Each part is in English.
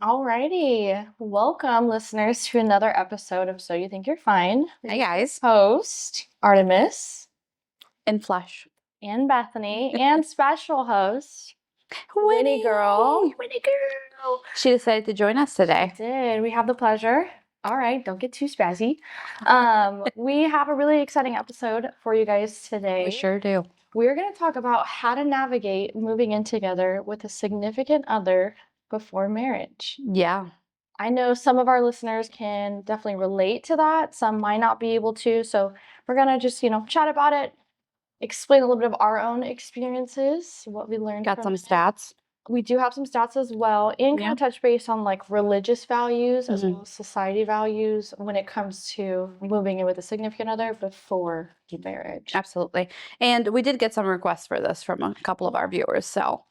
Alrighty. Welcome, listeners, to another episode of So You Think You're Fine. Hey guys. Host, Artemis, In flesh. and Bethany, and special host, Winnie Girl. Winnie Girl. She decided to join us today. She did. We have the pleasure. All right, don't get too spazzy. We have a really exciting episode for you guys today. We sure do. We're going to talk about how to navigate moving in together with a significant other before marriage. Yeah. I know some of our listeners can definitely relate to that. Some might not be able to. So we're going to just, chat about it, explain a little bit of our own experiences, what we learned. Got from some stats. We do have some stats as well, and kind of touch base on like religious values as well as society values when it comes to moving in with a significant other before marriage. Absolutely. And we did get some requests for this from a couple of our viewers, so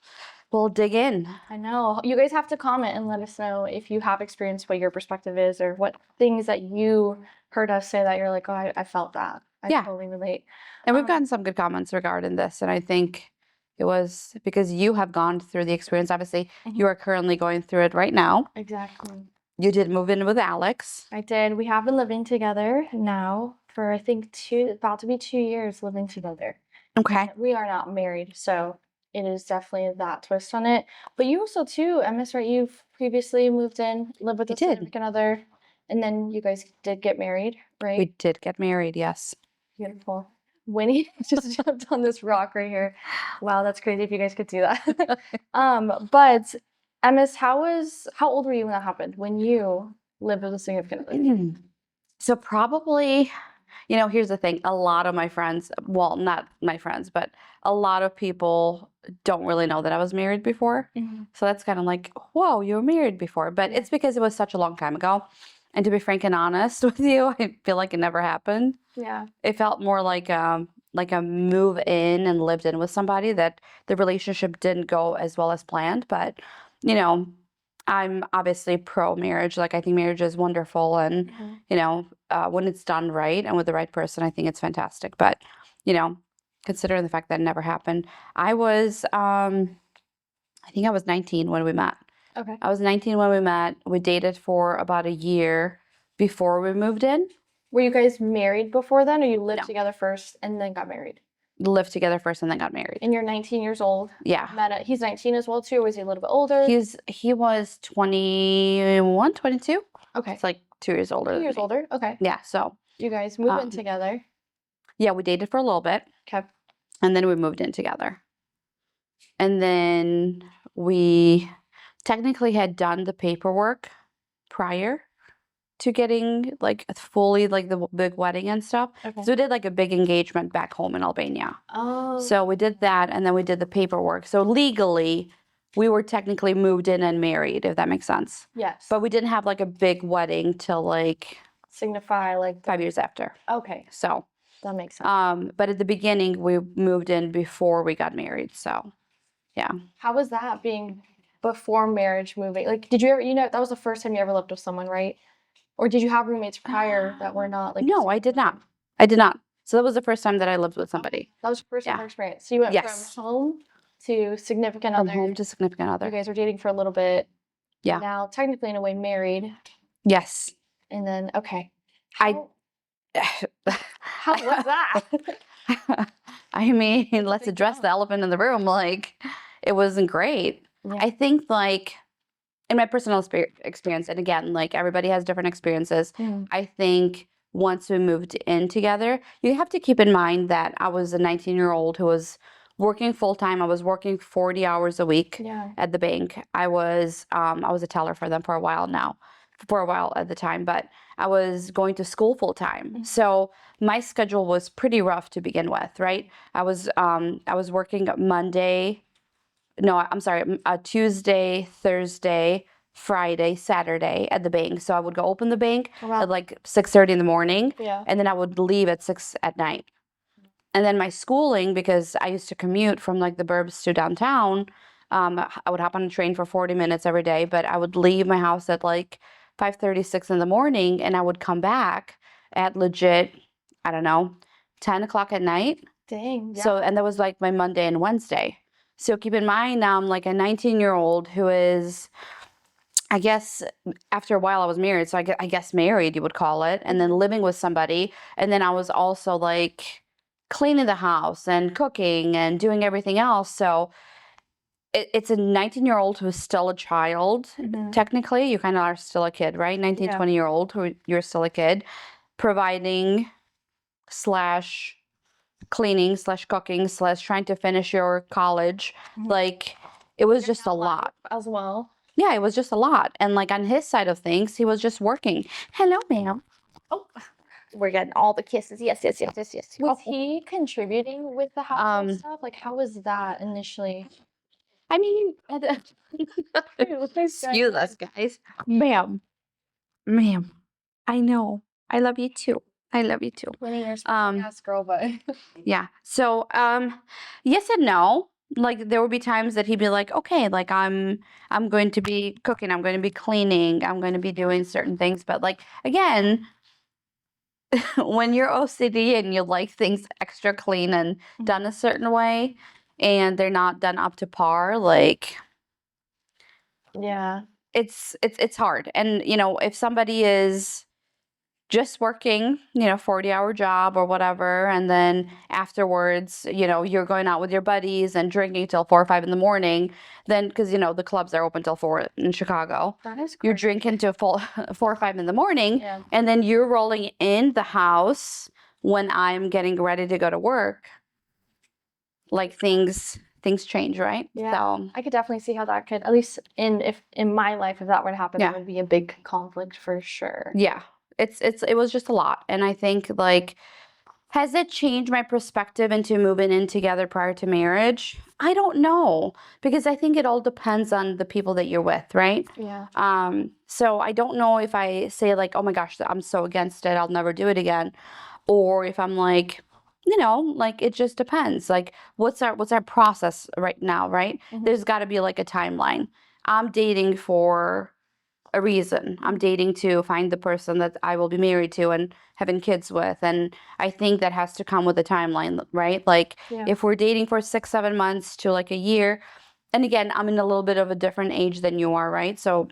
we'll dig in. I know. You guys have to comment and let us know if you have experienced what your perspective is or what things that you heard us say that you're like, oh, I felt that. I totally relate. And we've gotten some good comments regarding this, and I think it was because you have gone through the experience. Obviously, you are currently going through it right now. Exactly. You did move in with Alex. I did. We have been living together now for, I think, about to be 2 years living together. Okay. We are not married, so it is definitely that twist on it. But you also, too, Emma's right, you've previously moved in, lived with a significant other, and then you guys did get married, right? We did get married, yes. Beautiful. Winnie just jumped on this rock right here. Wow, that's crazy if you guys could see that. But Emma's, how old were you when that happened? When you lived with a significant other? So probably, here's the thing. A lot of my friends, well, not my friends, but a lot of people don't really know that I was married before. So that's kind of like, whoa, you were married before. But it's because it was such a long time ago. And to be frank and honest with you, I feel like it never happened. Yeah. It felt more like a move in and lived in with somebody, that the relationship didn't go as well as planned. But, I'm obviously pro marriage. Like, I think marriage is wonderful. And, when it's done right and with the right person, I think it's fantastic. But, considering the fact that it never happened, I think I was 19 when we met. Okay. I was 19 when we met. We dated for about a year before we moved in. Were you guys married before then, or you lived together first and then got married? Lived together first and then got married. And you're 19 years old? Yeah. He's 19 as well, too, or was he a little bit older? He was 21, 22. Okay. It's like 2 years older. 2 years older? Okay. Yeah, so. You guys moved in together? Yeah, we dated for a little bit. Okay. And then we moved in together. And then we technically had done the paperwork prior to getting fully the big wedding and stuff. Okay. So we did a big engagement back home in Albania. Oh. So we did that, and then we did the paperwork. So legally, we were technically moved in and married, if that makes sense. Yes. But we didn't have a big wedding till signify 5 years after. Okay. So that makes sense. but at the beginning, we moved in before we got married. So yeah. How was that being before marriage moving? Did you ever, that was the first time you ever lived with someone, right? Or did you have roommates prior that were not No, I did not. I did not. So that was the first time that I lived with somebody. That was your first ever experience. So you went from home to significant other. From home to significant other. You guys were dating for a little bit. Yeah. Now, technically, in a way, married. Yes. And then, okay. How was that? I mean, let's address the elephant in the room. It wasn't great. Yeah. I think, in my personal experience, and again, everybody has different experiences, I think once we moved in together, you have to keep in mind that I was a 19-year-old who was working full-time. I was working 40 hours a week at the bank. I was a teller for them for a while at the time, but I was going to school full-time. So my schedule was pretty rough to begin with, right? I was working Tuesday, Thursday, Friday, Saturday at the bank. So I would go open the bank at 6:30 in the morning, and then I would leave at 6 at night. And then my schooling, because I used to commute from the burbs to downtown, I would hop on a train for 40 minutes every day, but I would leave my house at 5:30, 6 in the morning, and I would come back at legit, I don't know, 10 o'clock at night. Dang. Yeah. So, and that was my Monday and Wednesday. So keep in mind, now I'm a 19-year-old who is I guess after a while I was married, so I guess married you would call it, and then living with somebody, and then I was also like cleaning the house and cooking and doing everything else. So it's a 19-year-old who's still a child. Technically, you kind of are still a kid, right? 19, 20-year-old who you're still a kid, providing slash cleaning slash cooking slash trying to finish your college. Like it was just a lot as well. Yeah, it was just a lot. And like on his side of things, he was just working. Hello, ma'am. Oh, We're getting all the kisses. Yes, yes, yes, yes, yes. was he contributing with the household stuff? Like, how was that initially? I mean, excuse us, guys. Ma'am, I know. I love you too. I love you too. 20 years yes, girl, but Yeah. So, yes and no. Like there would be times that he'd be like, okay, like I'm going to be cooking, I'm going to be cleaning, I'm going to be doing certain things. But like again, when you're OCD and you like things extra clean and done a certain way and they're not done up to par, like yeah, it's hard. And you know, if somebody is just working, 40-hour job or whatever, and then afterwards, you're going out with your buddies and drinking till 4 or 5 in the morning, then because the clubs are open till 4 in Chicago. that is You're crazy. drinking till 4 or 5 in the morning, Yeah. and then you're rolling in the house when I'm getting ready to go to work. Like things change, right? Yeah. So I could definitely see how that could, at least in my life, if that were to happen, Yeah. that would be a big conflict for sure. yeah, it was just a lot. And I think like, has it changed my perspective into moving in together prior to marriage? I don't know, because I think it all depends on the people that you're with, right? Yeah. So I don't know if I say like, oh my gosh, I'm so against it, I'll never do it again, or if I'm like, like it just depends. Like what's our process right now, right? There's got to be like a timeline. I'm dating for a reason. I'm dating to find the person that I will be married to and having kids with. And I think that has to come with a timeline, right? Like if we're dating for 6, 7 months to like a year, and again, I'm in a little bit of a different age than you are, right? So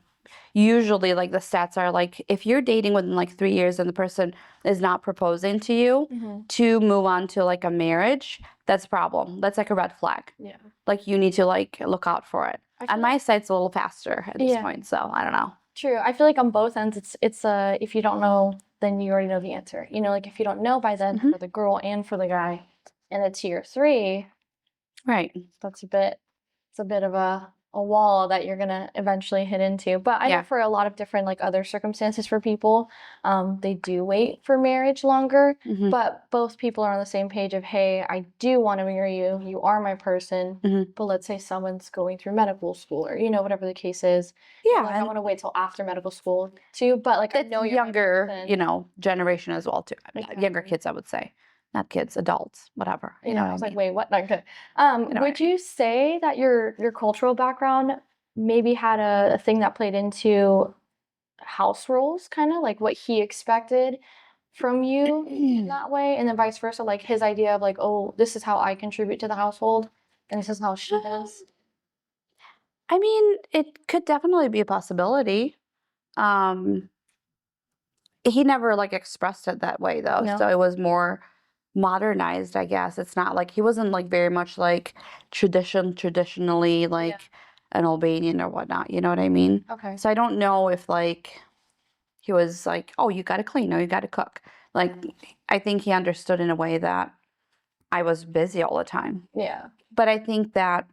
usually like the stats are like if you're dating within like 3 years and the person is not proposing to you to move on to like a marriage, that's a problem. That's like a red flag. Yeah. Like you need to like look out for it. On my side, it's a little faster at this point, so I don't know. True. I feel like on both ends, it's if you don't know, then you already know the answer. Like if you don't know by then for the girl and for the guy, and it's year 3, Right. that's it's a bit of a wall that you're gonna eventually hit into. But I know for a lot of different like other circumstances for people, they do wait for marriage longer. But both people are on the same page of, hey, I do want to marry you. You are my person. But let's say someone's going through medical school or whatever the case is. Yeah, Like I want to wait till after medical school too. But like I know you're younger, my person. generation as well too. Younger kids, I would say. Not kids, adults, whatever. You know what I was I like, mean? wait, what? Not good. Would you say that your cultural background maybe had a thing that played into house rules, kind of like what he expected from you in that way, and then vice versa, like his idea of like, oh, this is how I contribute to the household, and this is how she does? I mean, it could definitely be a possibility. He never like expressed it that way though, No? so it was more modernized, I guess. It's not like he wasn't like very much like traditionally like an Albanian or whatnot. You know what I mean? Okay. So I don't know if like he was like, oh, you got to clean, or you got to cook. Like I think he understood in a way that I was busy all the time. Yeah. But I think that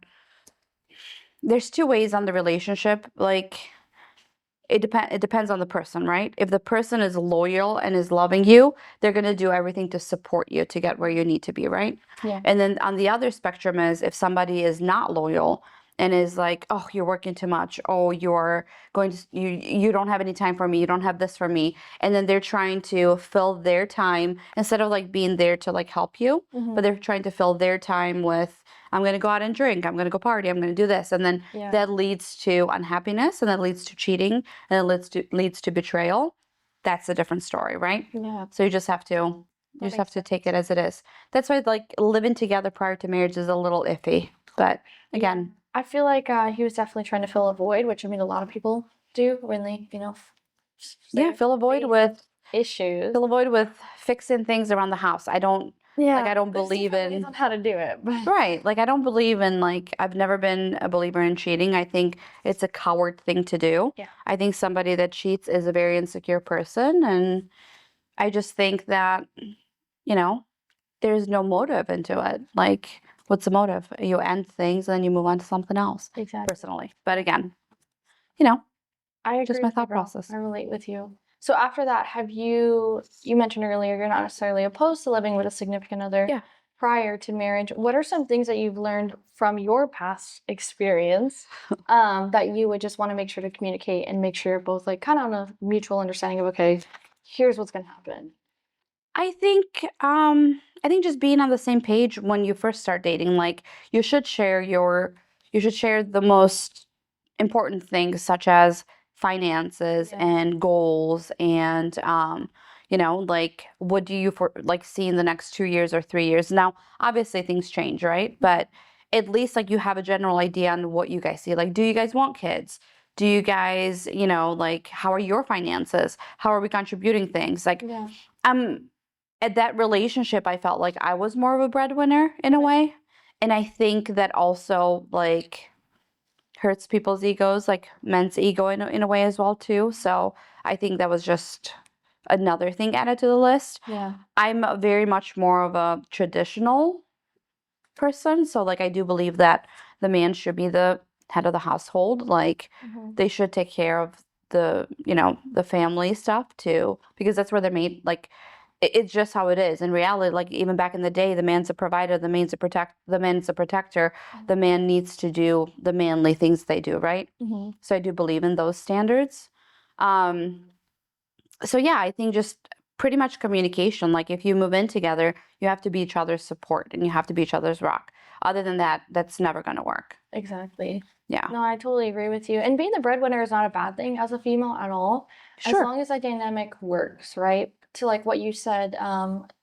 there's 2 ways on the relationship. Like it depends on the person, right? If the person is loyal and is loving you, they're going to do everything to support you to get where you need to be, right? Yeah. And then on the other spectrum is if somebody is not loyal and is like, oh, you're working too much, oh, you're going to you don't have any time for me, you don't have this for me, and then they're trying to fill their time instead of like being there to like help you, but they're trying to fill their time with, I'm going to go out and drink, I'm going to go party, I'm going to do this, and then that leads to unhappiness, and that leads to cheating, and it leads to betrayal. That's a different story, right? Yeah. So you just have to take it as it is. That's why like living together prior to marriage is a little iffy. But again, I feel like he was definitely trying to fill a void, which I mean a lot of people do when they, Yeah, fill a void face with issues. fixing things around the house. I don't I don't There's believe different ways in on how to do it, but right. Like I don't believe in I've never been a believer in cheating. I think it's a coward thing to do. yeah, I think somebody that cheats is a very insecure person, and I just think that, you know, there's no motive into it. Like, what's the motive? You end things and then you move on to something else, exactly. personally. But again, you know, I agree just my with you, thought girl. process. I relate with you. So after that, you mentioned earlier you're not necessarily opposed to living with a significant other Yeah. prior to marriage. What are some things that you've learned from your past experience that you would just want to make sure to communicate and make sure you're both like kind of on a mutual understanding of, okay, here's what's going to happen. I think just being on the same page when you first start dating, like you should share the most important things such as finances Yeah. and goals and like what do you see in the next 2 years or 3 years. Now, obviously things change, right? But at least like you have a general idea on what you guys see. Like, do you guys want kids? Do you guys, like how are your finances? How are we contributing things? Like Yeah. at that relationship, I felt like I was more of a breadwinner in a way. And I think that also like hurts people's egos, like men's ego in a way as well too. So I think that was just another thing added to the list. Yeah. I'm very much more of a traditional person. So like I do believe that the man should be the head of the household. Like they should take care of the family stuff too, because that's where they're made. Like it's just how it is in reality. Like even back in the day, the man's a provider, the man's a protector. The man needs to do the manly things they do, right? So I do believe in those standards. So yeah, I think just pretty much communication. Like if you move in together, you have to be each other's support and you have to be each other's rock. Other than that, that's never going to work. Exactly. Yeah. No, I totally agree with you. And being the breadwinner is not a bad thing as a female at all, as Sure. long as that dynamic works, right? To like what you said,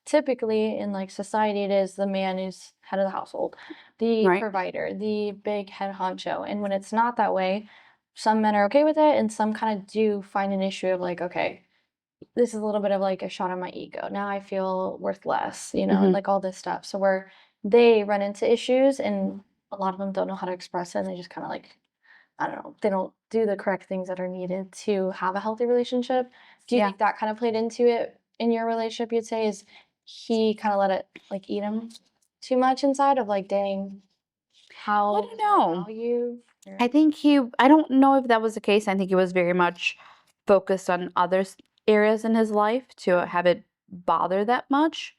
typically in like society, it is the man who's head of the household, the Right. provider, the big head honcho. And when it's not that way, some men are okay with it, and some kind of do find an issue of like, okay, this is a little bit of like a shot on my ego. Now I feel worth less, and like all this stuff. So where they run into issues and a lot of them don't know how to express it and they just kind of like, I don't know, they don't do the correct things that are needed to have a healthy relationship. Do you Yeah. think that kind of played into it in your relationship, you'd say, is he kind of let it like eat him too much inside of like, dang, how I don't know. value? I don't know if that was the case. I think he was very much focused on other areas in his life to have it bother that much.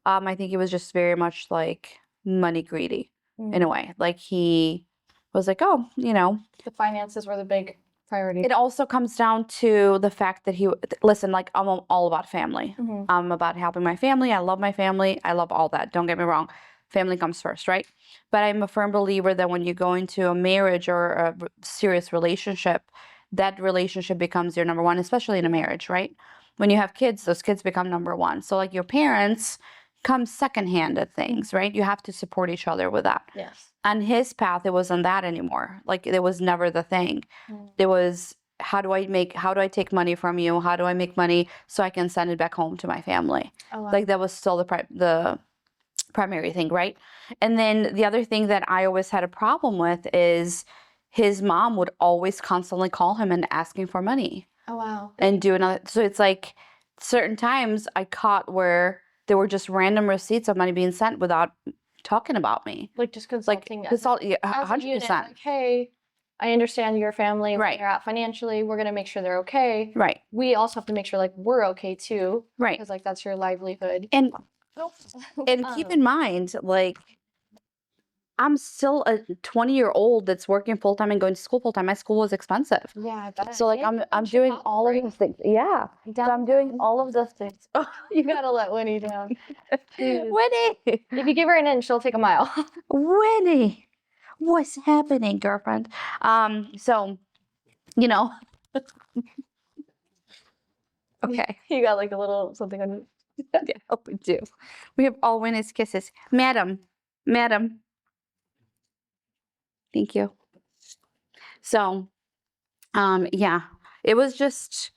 I think he was just very much like money greedy in a way. Like he was like, oh, The finances were the big priority. it also comes down to the fact that listen, like I'm all about family. I'm about helping my family. I love my family. I love all that. Don't get me wrong. Family comes first, right? But I'm a firm believer that when you go into a marriage or a serious relationship, that relationship becomes your number one, especially in a marriage, right? When you have kids, those kids become number one. So like your parents come secondhand at things, right? You have to support each other with that. Yes. On his path, it wasn't that anymore. Like it was never the thing. It was how do I take money from you? How do I make money so I can send it back home to my family? Oh, wow. Like that was still the primary thing, right? And then the other thing that I always had a problem with is his mom would always constantly call him and asking for money. Oh, wow. And do another. So it's like certain times I caught where there were just random receipts of money being sent without talking about me. Like just consulting yeah, as a 100%. unit, like, hey, I understand your family, where Right. they're at financially. We're gonna make sure they're okay. Right. We also have to make sure like we're okay too, Right. because like that's your livelihood. And keep in mind, like I'm still a 20-year-old that's working full time and going to school full time. My school was expensive. Yeah, I bet. So like I'm doing all of those things. Yeah. So I'm doing all of those things. Oh, you gotta let Winnie down. Winnie. If you give her an inch, she'll take a mile. Winnie, what's happening, girlfriend? So, okay. You got like a little something on. Yeah, we do. We have all Winnie's kisses. Madam. Thank you. So, Yeah, it was just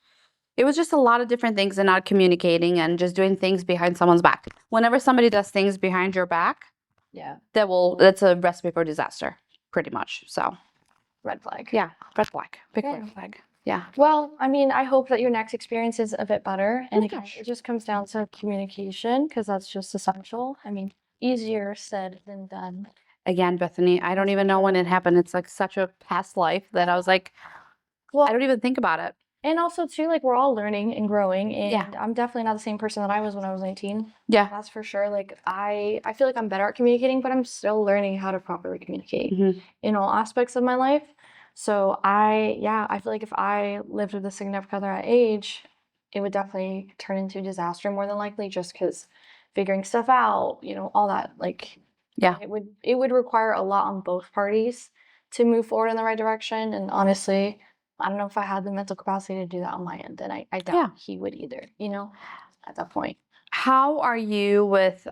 a lot of different things and not communicating and just doing things behind someone's back. Whenever somebody does things behind your back, Yeah. that's a recipe for disaster, pretty much. So Red flag. yeah, red flag, big Yeah. red flag. Yeah. Well, I mean, I hope that your next experience is a bit better. And Oh, again, gosh. it just comes down to communication because that's just essential. I mean, easier said than done. Again, Bethany, I don't That's for even know when sure. it happened. It's like such a past life that I was like, Well, I don't even think about it. and also too, like we're all learning and growing, Yeah. and I'm definitely not the same person that I was when I was 19. Yeah. That's for sure. Like I feel like I'm better at communicating, but I'm still learning how to properly communicate Mhm. in all aspects of my life. So yeah, I feel like if I lived with a significant other at age, it would definitely turn into a disaster more than likely, just because figuring stuff out, all that, like Yeah. it would require a lot on both parties to move forward in the right direction. And honestly, I don't know if I had the mental capacity to do that on my end, and I doubt Yeah. he would either, at that point. How are you with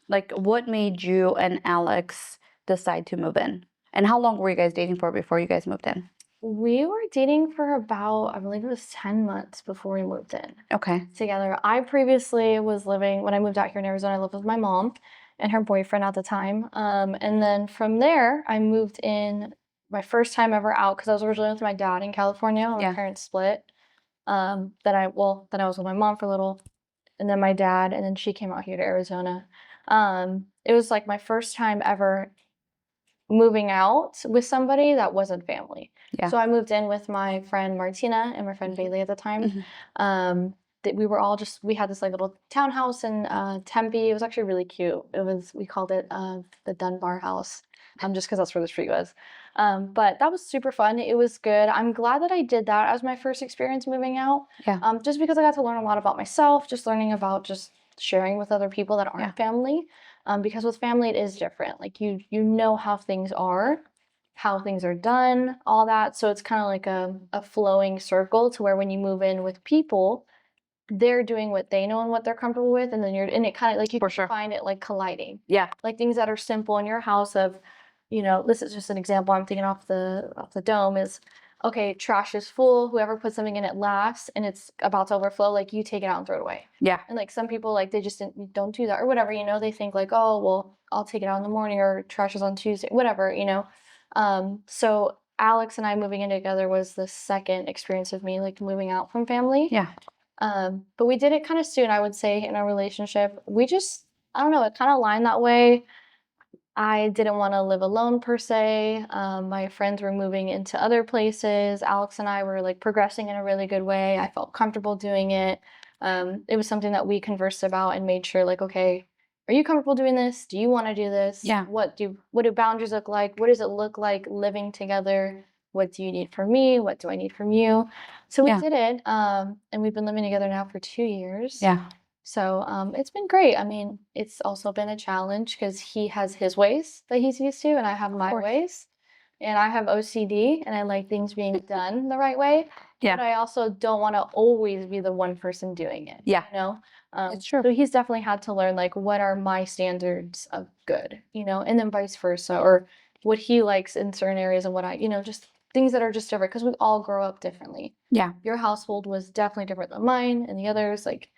like what made you and Alex decide to move in? And how long were you guys dating for before you guys moved in? We were dating for about, I believe it was 10 months before we moved in Okay. together. I previously was living, when I moved out here in Arizona, I lived with my mom and her boyfriend at the time. And then from there, I moved in my first time ever out because I was originally with my dad in California. My Yeah. parents split. Then I was with my mom for a little, and then my dad, and then she came out here to Arizona. It was like my first time ever moving out with somebody that wasn't family. Yeah. So I moved in with my friend Martina and my friend Bailey at the time. Mhm. That we were all we had this like little townhouse in Tempe. It was actually really cute. We called it the Dunbar House, just because that's where the street was. But that was super fun. It was good. I'm glad that I did that as my first experience moving out. Yeah. Just because I got to learn a lot about myself, just learning about just sharing with other people that aren't Yeah. family. Because with family it is different. Like you know how things are, how things are done, all that. So it's kind of like a flowing circle to where when you move in with people, they're doing what they know and what they're comfortable with, and then it kind of like you For can sure. find it like colliding. Yeah. Like things that are simple in your house of, this is just an example I'm thinking off the dome is, okay, trash is full, whoever puts something in it last and it's about to overflow, like you take it out and throw it away. Yeah. And like some people, like they just don't do that or whatever, they think like, oh well, I'll take it out in the morning, or trash is on Tuesday, whatever. So Alex and I moving in together was the second experience of me like moving out from family. Yeah. But we did it kind of soon, I would say, in our relationship. I don't know, it kind of aligned that way. I didn't want to live alone per se. My friends were moving into other places. Alex and I were like progressing in a really good way. I felt comfortable doing it. It was something that we conversed about and made sure, like, okay, are you comfortable doing this? Do you want to do this? Yeah. What do boundaries look like? What does it look like living together? What do you need from me? What do I need from you? So we Yeah. did it. And we've been living together now for 2 years. Yeah. So it's been great. I mean, it's also been a challenge because he has his ways that he's used to, and I have my course. ways. And I have OCD, and I like things being done the right way. Yeah. But I also don't want to always be the one person doing it. Yeah. It's true. So he's definitely had to learn like what are my standards of good, and then vice versa, or what he likes in certain areas and what just things that are just different because we all grow up differently. Yeah. Your household was definitely different than mine and the others, like.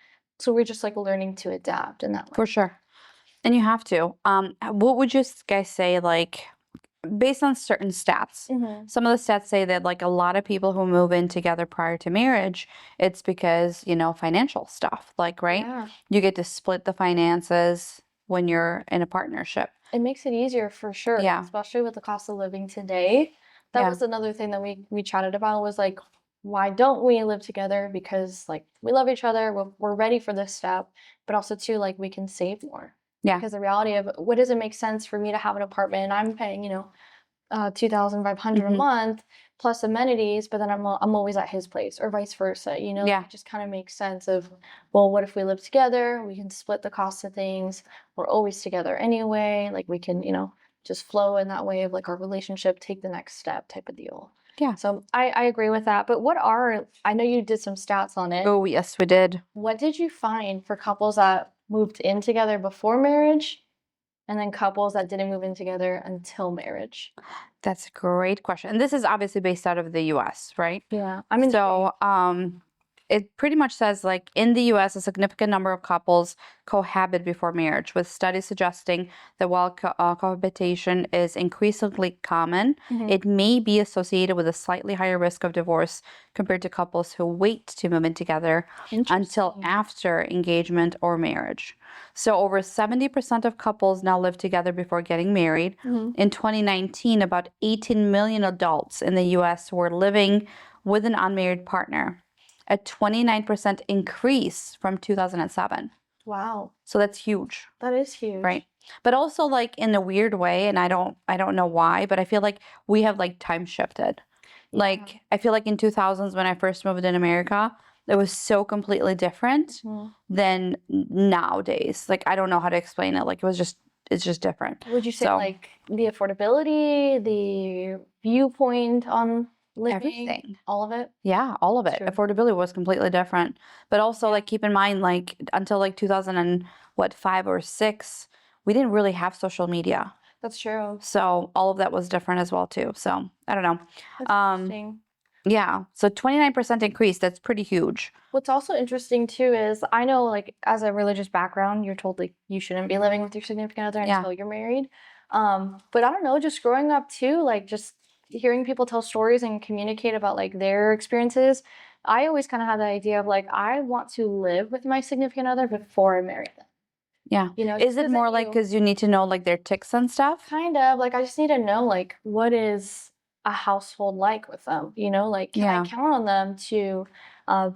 So we're just like learning to adapt in that way. For sure. And you have to. What would you guys say, like, based on certain stats? Some of the stats say that, like, a lot of people who move in together prior to marriage, it's because, financial stuff, like, right? Yeah. You get to split the finances when you're in a partnership. It makes it easier for sure. Yeah. Especially with the cost of living today. That Yeah. was another thing that we chatted about was like, why don't we live together? Because like we love each other, we're ready for this step, but also too like we can save more. Yeah. Because the reality of what does it make sense for me to have an apartment and I'm paying, $2,500 a month plus amenities, but then I'm always at his place or vice versa. Yeah. It just kind of makes sense of, well, what if we live together? We can split the cost of things. We're always together anyway. Like we can, just flow in that way of like our relationship, take the next step type of deal. Yeah. So I agree with that. But I know you did some stats on it. Oh, yes, we did. What did you find for couples that moved in together before marriage and then couples that didn't move in together until marriage? That's a great question. And this is obviously based out of the US, right? Yeah, I'm in So, it pretty much says like in the US, a significant number of couples cohabit before marriage, with studies suggesting that while cohabitation is increasingly common, Mhm. it may be associated with a slightly higher risk of divorce compared to couples who wait to move in together until Interesting. after engagement or marriage. So, over 70% of couples now live together before getting married. Mhm. In 2019, about 18 million adults in the US were living with an unmarried partner, a 29% increase from 2007. Wow, So that's huge, that is huge. right? But also like in a weird way, and I don't know why, but I feel like we have like time shifted. Yeah. Like I feel like in 2000s when I first moved in America, it was so completely different Mhm. than nowadays. Like I don't know how to explain it. Like it's just different. Would you say So like the affordability, the viewpoint on living, everything. all of it? Yeah, all of That's it. true. Affordability was completely different. But also Yeah. like keep in mind like until like 2000 and what 5 or 6, we didn't really have social media. That's true. So all of that was different as well too. So I don't know. That's Um interesting. yeah, so 29% increase, that's pretty huge. What's also interesting too is I know like as a religious background, you're told like you shouldn't be living with your significant other Yeah. until you're married. But I don't know, just growing up too, like just hearing people tell stories and communicate about like their experiences, I always kind of had the idea of like I want to live with my significant other before I marry them. Yeah. You know, Is just it because I more like knew because you need to know like their ticks and stuff? kind of like I just need to know like what is a household like with them, you know, like can I Yeah. count on them to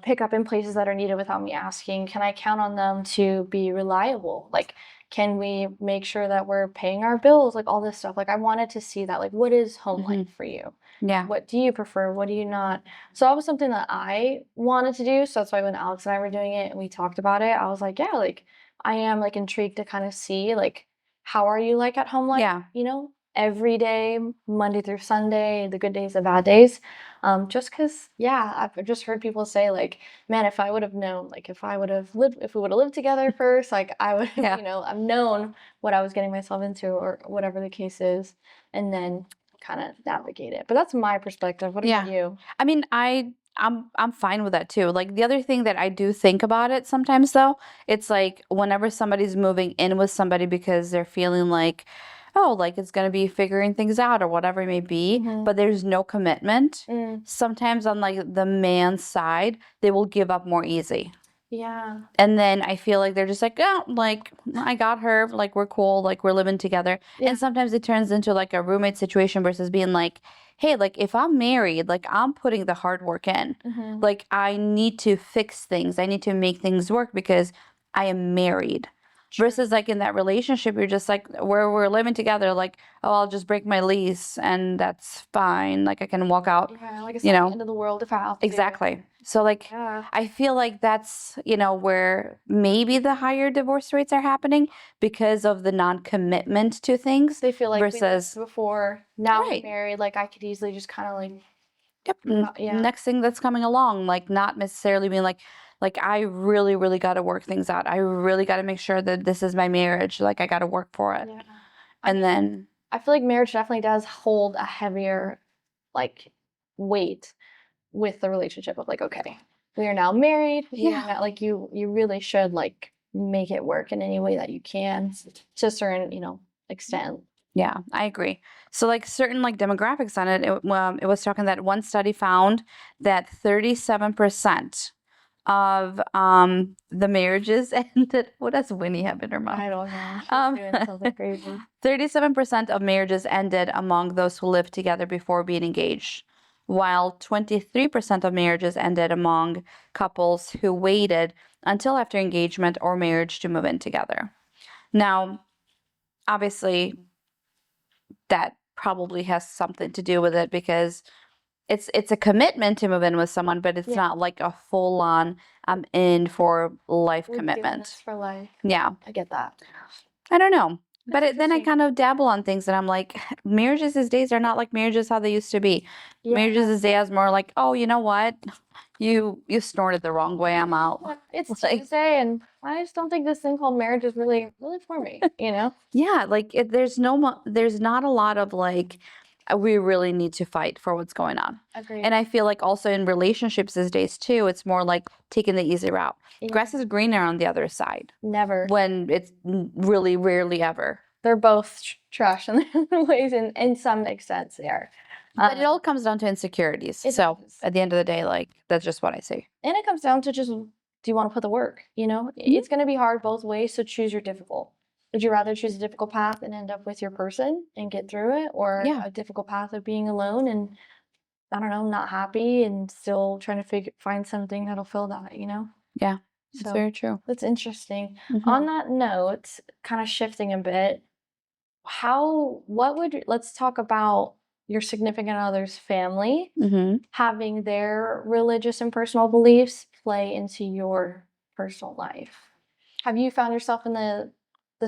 pick up in places that are needed without me asking? Can I count on them to be reliable? Like, can we make sure that we're paying our bills? Like all this stuff. Like I wanted to see that. Like, what is home Hmm. life for you? Yeah. What do you prefer? What do you not? So that was something that I wanted to do. So that's why when Alex and I were doing it and we talked about it, I was like, yeah, like I am like intrigued to kind of see like how are you like at home life, Yeah. you know, every day, Monday through Sunday, the good days, the bad days. Just because, yeah, I've just heard people say, like, man, if I would have known, like, if I would have lived, if we would have lived together first, like, I would have, Yeah. you know, I've known what I was getting myself into or whatever the case is, and then kind of navigate it. But that's my perspective. What about Yeah. you? I mean, I'm fine with that too. Like the other thing that I do think about it sometimes though, it's like whenever somebody's moving in with somebody because they're feeling like, oh, like it's gonna be figuring things out or whatever it may be, Mm-hmm. but there's no commitment. Mm, Sometimes on like the man's side, they will give up more easy. yeah. And then I feel like they're just like, oh, like I got her, like we're cool, like we're living together. Yeah. And sometimes it turns into like a roommate situation versus being like, hey, like if I'm married, like I'm putting the hard work in. Mm-hmm. Like I need to fix things. I need to make things work because I am married. True. Versus like in that relationship, you're just like where we're living together, like, oh, I'll just break my lease and that's fine. Like I can walk out, Yeah, like it's you not the know. end of the world if I have to. Exactly. So like Yeah. I feel like that's, where maybe the higher divorce rates are happening because of the non-commitment to things They feel like we lived versus before, now we're right. married, like I could easily just kind of like, Yep. yeah, Next thing that's coming along, like not necessarily being like I really, really got to work things out. I really got to make sure that this is my marriage. Like I got to work for it. yeah. I And mean, then I feel like marriage definitely does hold a heavier like weight with the relationship of like, okay, we are now married. We are yeah. not like you really should like make it work in any way that you can to a certain, extent. Yeah, I agree. So, like certain like demographics on it, it was talking that one study found that 37% of the marriages ended. What does Winnie have in her mouth? I don't know. She's Um, doing something crazy. 37% of marriages ended among those who lived together before being engaged, while 23% of marriages ended among couples who waited until after engagement or marriage to move in together. Now, obviously that probably has something to do with it because it's a commitment to move in with someone, but it's Yeah. not like a full on I'm in for life We're doing this commitment. for life. Yeah. I get that. I don't know. But then I interesting. kind of dabble on things and I'm like, marriages these days are not like marriages how they used to be. Yeah. Marriages these days are more like, oh, you know what? You snorted the wrong way. I'm out. It's Like, Tuesday, and I just don't think this thing called marriage is really for me, you know? yeah, like there's not a lot of like, we really need to fight for what's going on. Agreed. And I feel like also in relationships these days too, it's more like taking the easy route. Yeah. Grass is greener on the other side Never. when it's really rarely ever. They're both trash in their ways, and in some extent they are. But it all comes down to insecurities. It So does. at the end of the day, like that's just what I say. And it comes down to just, do you want to put the work? You know, it's going to be hard both ways. So choose your difficult. Would you rather choose a difficult path and end up with your person and get through it, or Yeah. a difficult path of being alone and, I don't know, not happy and still trying to find something that'll fill that, you know? Yeah, it's So very true. that's interesting. Mhm. On that note, kind of shifting a bit, let's talk about your significant other's family, having their religious and personal beliefs play into your personal life. Have you found yourself in the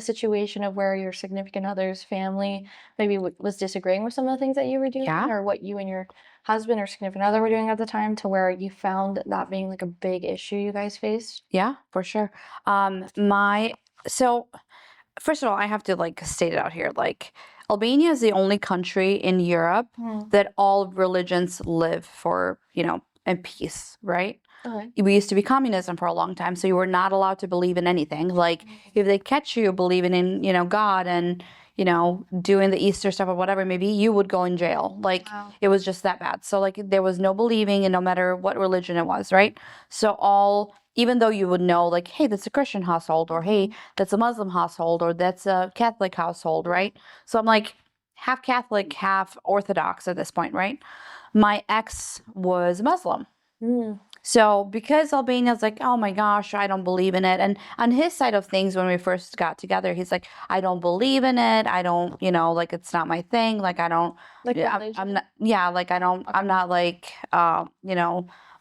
situation of where your significant other's family maybe was disagreeing with some of the things that you were doing, Yeah. or what you and your husband or significant other were doing at the time, to where you found that being like a big issue you guys faced? Yeah, for sure. So first of all, I have to like state it out here. Like Albania is the only country in Europe that all religions live for, in peace, right? Okay. We used to be communism for a long time, so you were not allowed to believe in anything. Like if they catch you believing in, God and, doing the Easter stuff or whatever, maybe you would go in jail. Like Wow. it was just that bad. So like there was no believing, and no matter what religion it was, right? So even though you would know like, hey, that's a Christian household, or hey, that's a Muslim household, or that's a Catholic household, right? So I'm like half Catholic, half Orthodox at this point, right? My ex was Muslim. So because Albania's like, oh my gosh, I don't believe in it. And on his side of things, when we first got together, he's like, I don't believe in it. I don't, like it's not my thing. Like I don't, Like yeah, I'm religion? not, yeah, like I don't, I'm not like,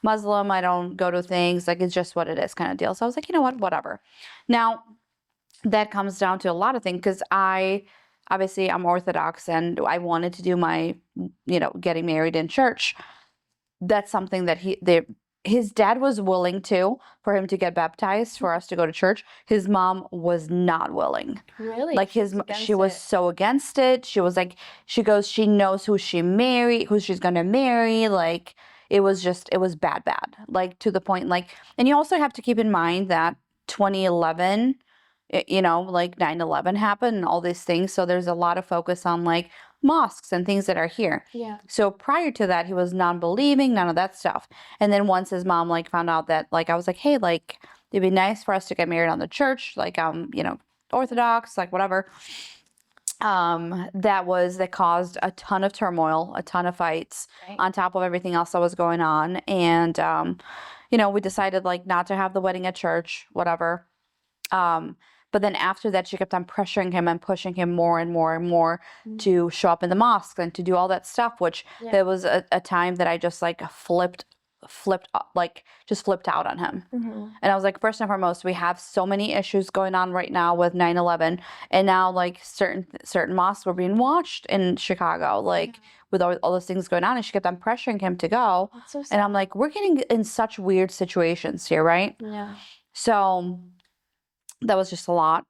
Muslim. I don't go to things. Like it's just what it is kind of deal. So I was like, you know what, whatever. Now that comes down to a lot of things because obviously I'm Orthodox and I wanted to do my, getting married in church. That's something that his dad was willing for him to get baptized for us to go to church. His mom was not willing. Really? Like she was so against it. She was like, she goes, she knows who she's gonna marry. Like it was bad, like to the point, like, and you also have to keep in mind that 2011, like 9/11 happened and all these things. So there's a lot of focus on like mosques and things that are here. Yeah. So prior to that, he was non-believing, none of that stuff. And then once his mom like found out that, like, I was like, hey, like it'd be nice for us to get married on the church, like Orthodox, like whatever. That caused a ton of turmoil, a ton of fights, Right. on top of everything else that was going on. And we decided like not to have the wedding at church, whatever. But then after that, she kept on pressuring him and pushing him more and more and more to show up in the mosque and to do all that stuff, which there was a time that I just like flipped out on him. And I was like, first and foremost, we have so many issues going on right now with 9/11, and now like certain mosques were being watched in Chicago, like with all those things going on, and she kept on pressuring him to go. That's so sad. And I'm like, we're getting in such weird situations here, right? Yeah. So that was just a lot.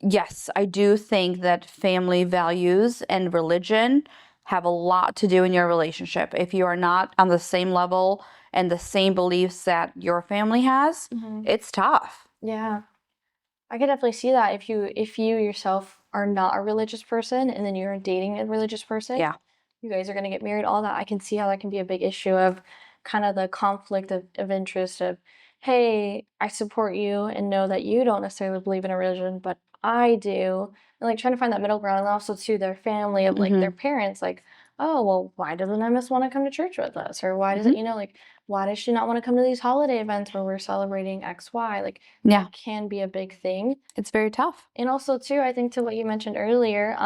Yes, I do think that family values and religion have a lot to do in your relationship. If you are not on the same level and the same beliefs that your family has, it's tough. Yeah. I could definitely see that if you yourself are not a religious person and then you're dating a religious person. Yeah. You guys are going to get married, all that. I can see how that can be a big issue of kind of the conflict of interest of, hey, I support you and know that you don't necessarily believe in a religion, but I do. And like trying to find that middle ground, and also to their family of like their parents, like, oh, well, why doesn't Emma want to come to church with us? Or why does it, like, why does she not want to come to these holiday events where we're celebrating X, Y? Like, Yeah, that can be a big thing. it's very tough. And also, too, I think to what you mentioned earlier,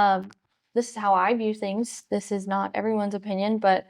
this is how I view things. This is not everyone's opinion, but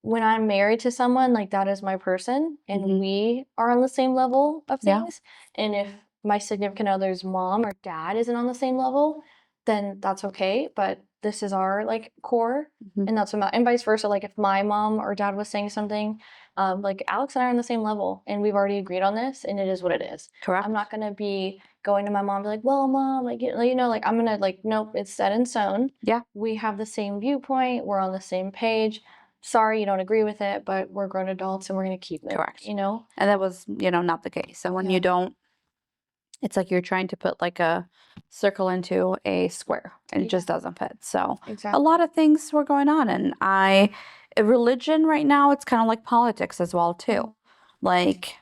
when I'm married to someone, like that is my person, and we are on the same level of Yeah. things. And if my significant other's mom or dad isn't on the same level, then that's okay. But this is our like core, Mhm. and that's what and vice versa. Like if my mom or dad was saying something, like Alex and I are on the same level, and we've already agreed on this, and it is what it is. Correct. I'm not gonna be going to my mom and be like, well, mom, like you know, like I'm gonna like, nope, it's set in stone. Yeah. We have the same viewpoint. We're on the same page. Sorry, you don't agree with it, but we're grown adults, and we're gonna keep it. Correct. You know. And that was, not the case. And when you don't, it's like you're trying to put like a circle into a square and it just doesn't fit. So a lot of things were going on. And religion right now, it's kind of like politics as well too. Like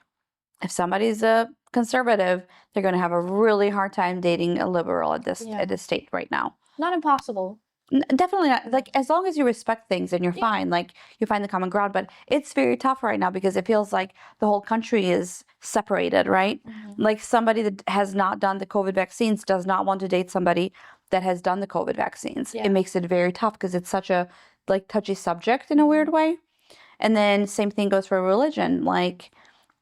if somebody's a conservative, they're going to have a really hard time dating a liberal at this state right now. Not impossible. Definitely not. Like as long as you respect things and you're fine, like you find the common ground. But it's very tough right now because it feels like the whole country is separated, right? Like somebody that has not done the COVID vaccines does not want to date somebody that has done the COVID vaccines. It makes it very tough because it's such a like touchy subject in a weird way. And then same thing goes for religion. Like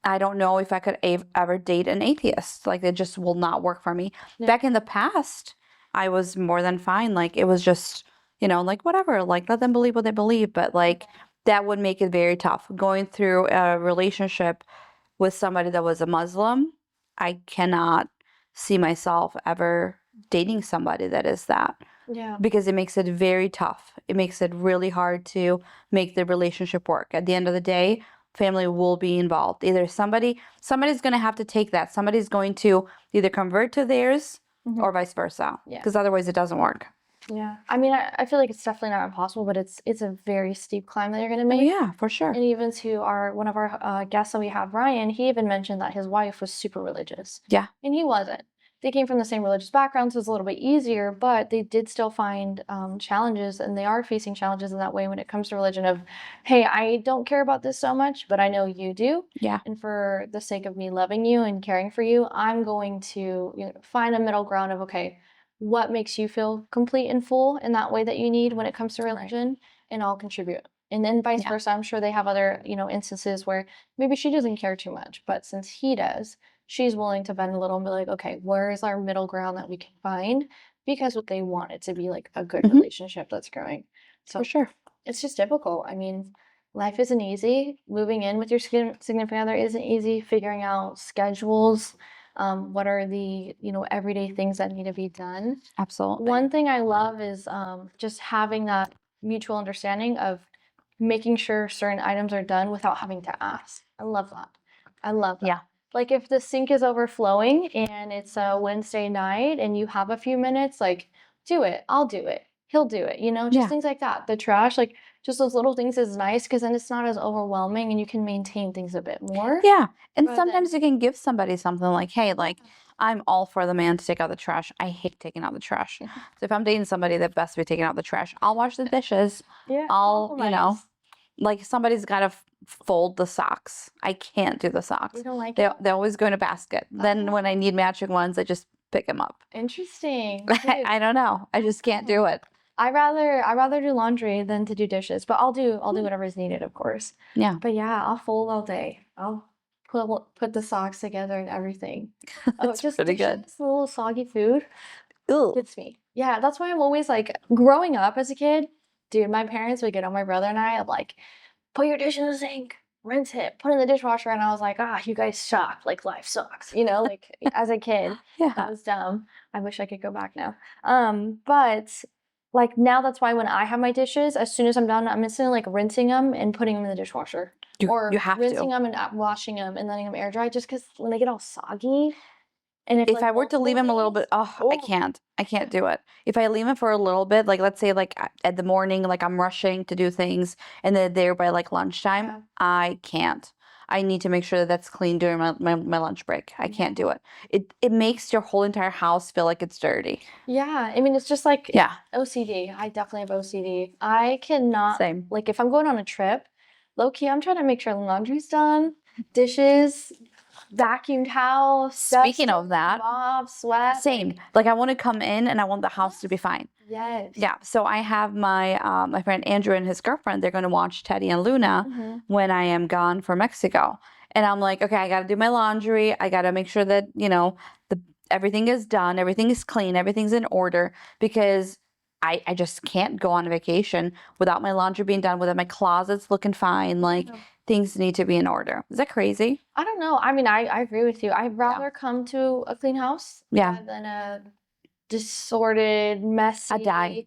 I don't know if I could ever date an atheist. Like it just will not work for me. Back in the past, I was more than fine. Like it was just, like whatever, like let them believe what they believe. But like that would make it very tough. Going through a relationship with somebody that was a Muslim, I cannot see myself ever dating somebody that is that. Yeah. Because it makes it very tough. It makes it really hard to make the relationship work. At the end of the day, family will be involved. Either somebody's going to have to take that. Somebody's going to either convert to theirs or vice versa. Because otherwise it doesn't work. Yeah. I mean, I feel like it's definitely not impossible, but it's a very steep climb that you're going to make. Oh, yeah, for sure. And even to one of our guests that we have, Ryan, he even mentioned that his wife was super religious. Yeah. And he wasn't. They came from the same religious background, so it was a little bit easier, but they did still find challenges, and they are facing challenges in that way when it comes to religion of, hey, I don't care about this so much, but I know you do. Yeah. And for the sake of me loving you and caring for you, I'm going to find a middle ground of, okay, what makes you feel complete and full in that way that you need when it comes to religion, and I'll contribute. And then vice versa, I'm sure they have other, instances where maybe she doesn't care too much, but since he does, she's willing to bend a little and be like, okay, where is our middle ground that we can find? Because what they want it to be like a good relationship that's growing. So for sure. It's just difficult. I mean, life isn't easy. Moving in with your significant other isn't easy. Figuring out schedules, what are the, everyday things that need to be done. Absolutely. One thing I love is just having that mutual understanding of making sure certain items are done without having to ask. I love that. I love that. Yeah. Like if the sink is overflowing and it's a Wednesday night and you have a few minutes, like do it. I'll do it. He'll do it. Just things like that. The trash, like just those little things is nice because then it's not as overwhelming and you can maintain things a bit more. Yeah. And sometimes you can give somebody something like, hey, like I'm all for the man to take out the trash. I hate taking out the trash. So if I'm dating somebody that best be taking out the trash, I'll wash the dishes. Yeah. I'll, like somebody's got to fold the socks. I can't do the socks. You don't like it? They always go in a basket. Then when I need matching ones, I just pick them up. Interesting. I don't know. I just can't do it. I rather do laundry than to do dishes, but I'll do whatever is needed, of course. Yeah. But yeah, I'll fold all day. I'll put the socks together and everything. That's just pretty dishes, good. a little soggy food. Ooh. Gets me. Yeah, that's why I'm always like growing up as a kid, dude, my parents would get on my brother and I of like, put your dish in the sink, rinse it, put it in the dishwasher, and I was like, you guys suck. Like life sucks. Like as a kid. Yeah. That was dumb. I wish I could go back now. But like now that's why when I have my dishes, as soon as I'm done, I'm instantly like rinsing them and putting them in the dishwasher. You have rinsing to. them and washing them and letting them air dry just because when they get all soggy. And if I were to leave them a little bit, I can't do it. If I leave them for a little bit, like let's say like at the morning, like I'm rushing to do things and they're there by like lunchtime, I can't. I need to make sure that that's clean during my lunch break. I can't do it. It makes your whole entire house feel like it's dirty. Yeah. I mean, it's just like OCD. I definitely have OCD. I cannot. Same. Like if I'm going on a trip, low key, I'm trying to make sure the laundry's done, dishes, vacuumed house. Speaking of that, mob, sweat. Same. Like I want to come in and I want the house to be fine. Yes. Yeah. So I have my my friend Andrew and his girlfriend. They're going to watch Teddy and Luna when I am gone for Mexico. And I'm like, okay, I got to do my laundry. I got to make sure that the everything is done, everything is clean, everything's in order, because I just can't go on vacation without my laundry being done, without my closets looking fine. Like, things need to be in order. Is that crazy? I don't know. I mean, I agree with you. I'd rather come to a clean house Yeah. than a disordered, messy. I'd die.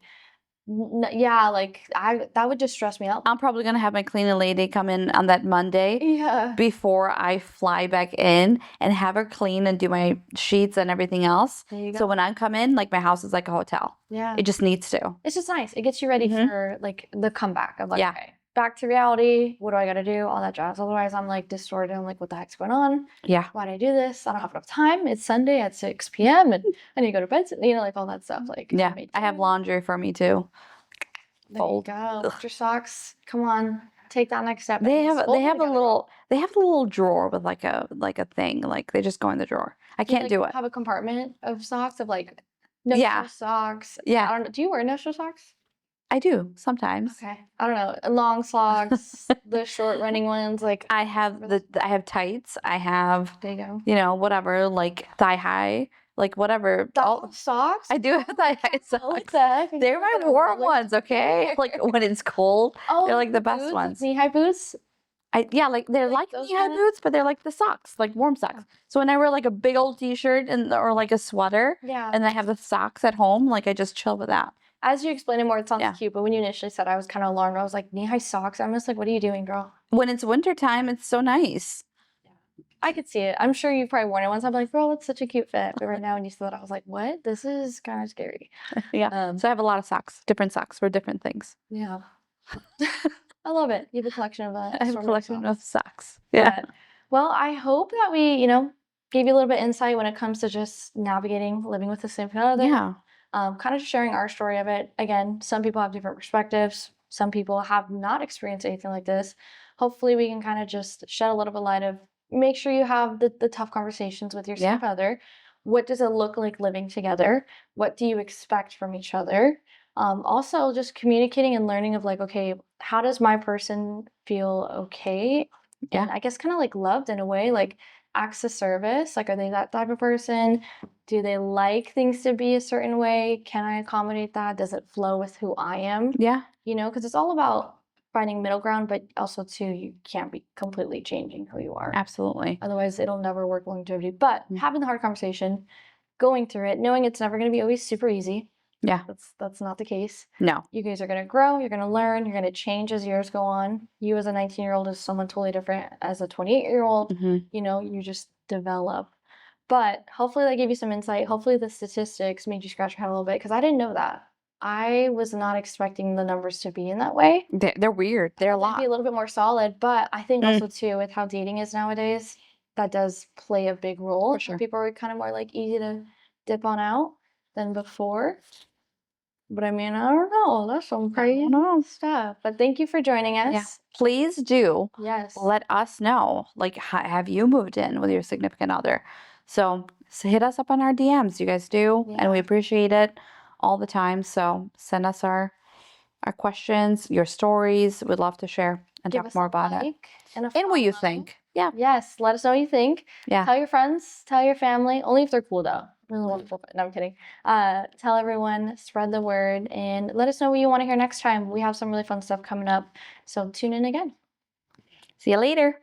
Yeah, like that would just stress me out. I'm probably gonna have my cleaning lady come in on that Monday Yeah. before I fly back in, and have her clean and do my sheets and everything else. There you go. So when I come in, like, my house is like a hotel. Yeah. It just needs to. It's just nice. It gets you ready for like the comeback of like, Yeah. okay, back to reality. What do I got to do? All that jazz. Otherwise, I'm like distorted. I'm like, what the heck's going on? Yeah. Why did I do this? I don't have enough time. It's Sunday at 6 p.m. and I need to go to bed. You know, like all that stuff. Like, Yeah. I have laundry for me too. There you go. Put your socks. Come on, take that next step. They have a little drawer with like a thing. Like, they just go in the drawer. I can't do it. Have a compartment of socks of like no socks. Yeah. I don't know. Do you wear no-show socks? I do sometimes. Okay. I don't know. Long socks, the short running ones. Like, I have I have tights. I have, there you go. you know, whatever, like thigh high, like whatever. All socks? I do have thigh high socks. What the heck? They're my warm ones, okay? Like, when it's cold, they're like the best boots, ones. Like knee-high boots? Yeah, like they're like knee-high boots, but they're like the socks, like warm socks. So when I wear like a big old t-shirt or like a sweater, and I have the socks at home, like, I just chill with that. As you explain it more, it sounds cute, but when you initially said, I was kind of alarmed. I was like, knee-high socks? I'm just like, what are you doing, girl? When it's wintertime, it's so nice. I could see it. I'm sure you've probably worn it once. I'm like, girl, that's such a cute fit. But right now, when you said that, I was like, what? This is kind of scary. Yeah. So I have a lot of socks, different socks for different things. Yeah. I love it. You have a collection of I have a collection of socks. Yeah. Well, I hope that we, gave you a little bit of insight when it comes to just navigating living with a significant other. Yeah. Kind of sharing our story of it. Again, some people have different perspectives. Some people have not experienced anything like this. Hopefully, we can kind of just shed a little bit of light of, make sure you have the tough conversations with your significant other. What does it look like living together? What do you expect from each other? Also, just communicating and learning of like, okay, how does my person feel okay? Yeah. And I guess kind of like loved in a way, like acts of service. Like, are they that type of person? Do they like things to be a certain way? Can I accommodate that? Does it flow with who I am? Yeah. Because it's all about finding middle ground, but also too, you can't be completely changing who you are. Absolutely. Otherwise, it'll never work longevity. But having the hard conversation, going through it, knowing it's never going to be always super easy. Yeah. That's not the case. No. You guys are going to grow, you're going to learn, you're going to change as years go on. You as a 19-year-old is someone totally different as a 28-year-old. You just develop. But hopefully that gave you some insight. Hopefully the statistics made you scratch your head a little bit, because I didn't know that. I was not expecting the numbers to be in that way. They're weird. They're a lot. Be a little bit more solid, but I think also too, with how dating is nowadays, that does play a big role. For sure. People are kind of more like easy to dip on out than before. But I mean, I don't know. That's some crazy stuff. But thank you for joining us. Yeah. Please do. Yes. Let us know. Like, have you moved in with your significant other? So hit us up on our DMs. You guys do, and we appreciate it all the time. So send us our questions, your stories. We'd love to share and talk more about it. And what you think. Yeah. Yes. Let us know what you think. Yeah. Tell your friends. Tell your family. Only if they're cool though. No, I'm kidding. Tell everyone. Spread the word, and let us know what you want to hear next time. We have some really fun stuff coming up. So tune in again. See you later.